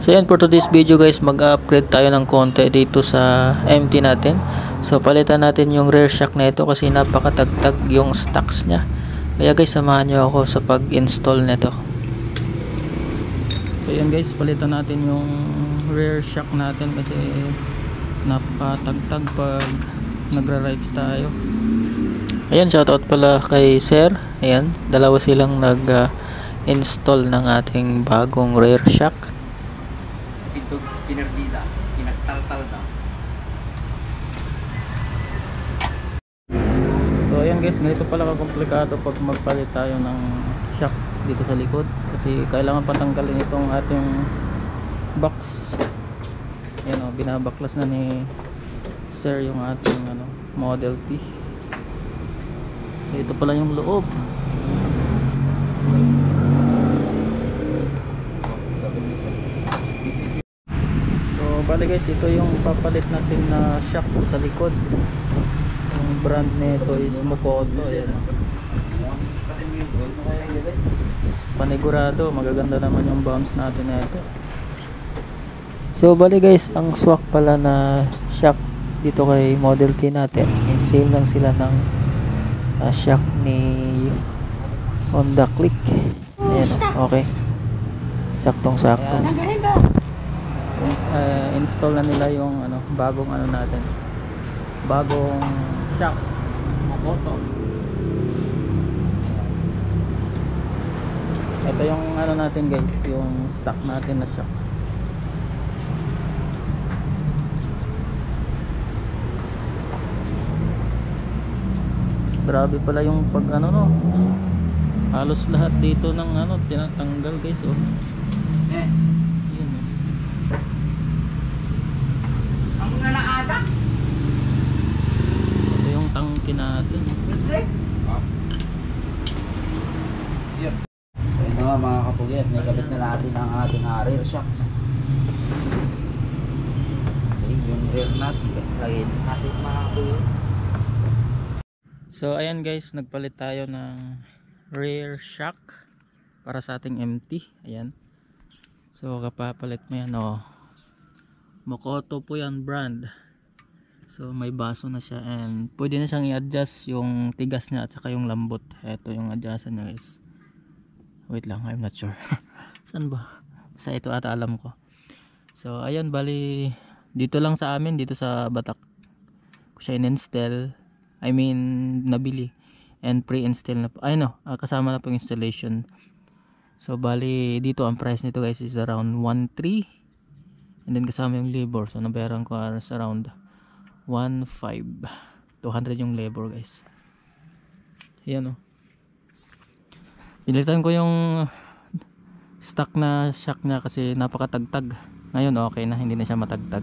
So yan, for today's video guys, mag-upgrade tayo ng konti dito sa MT natin. So palitan natin yung rear shock na ito kasi napakatagtag yung stocks nya. Kaya guys, samahan nyo ako sa pag-install nito. So yan guys, palitan natin yung rear shock natin kasi napakatagtag pag nagra-rides tayo. Ayan, shoutout pala kay Sir. Ayan, dalawa silang nag-install ng ating bagong rear shock. Pinerdila, pinagtaltal na. So ayan guys, ganito pala kakomplikado pag magpalit tayo ng shock dito sa likod kasi kailangan patanggalin itong ating box. Ayan o, binabaklas na ni Sir yung ating Model T. So ito pala yung loob. Bale guys, ito yung papalit natin na shock sa likod. Yung brand nito is Mokoto. Ayan. Panigurado, magaganda naman yung bounce natin na ito. So bale guys, ang swak pala na shock dito kay Model T natin is same lang sila ng shock ni Honda Click. Ayan, okay. Saktong sakto. Install na nila yung bagong natin, bagong shock Mokoto. Ito yung natin guys, yung stock natin na shock. Grabe pala yung pag halos lahat dito ng tinatanggal guys. Ito yung tangke natin. Ito nga mga kapugit, may kabit na natin ang ating rear shocks. Okay, yung rear natin lagyan natin mga kapugit. So ayan guys, nagpalit tayo ng rear shock para sa ating MT. Ayan. So kapapalit mo yan Mokoto po yan brand. So may baso na siya and pwede na siyang i-adjust yung tigas niya at saka yung lambot. Ito yung adjustan niya guys. Wait lang, I'm not sure. Saan ba? Basta ito ata alam ko. So ayan, bali dito lang sa amin, dito sa Batak ko siya in-install. I mean nabili and pre-install na po. Kasama na po yung installation. So bali dito ang price nito guys is around 1.3 and then kasama yung labor. So nabayaran ko is around 1.5, 200 yung labor guys. Ayan Pilitan ko yung stock na shock niya kasi napakatagtag. Ngayon okay na, hindi na siya matagtag.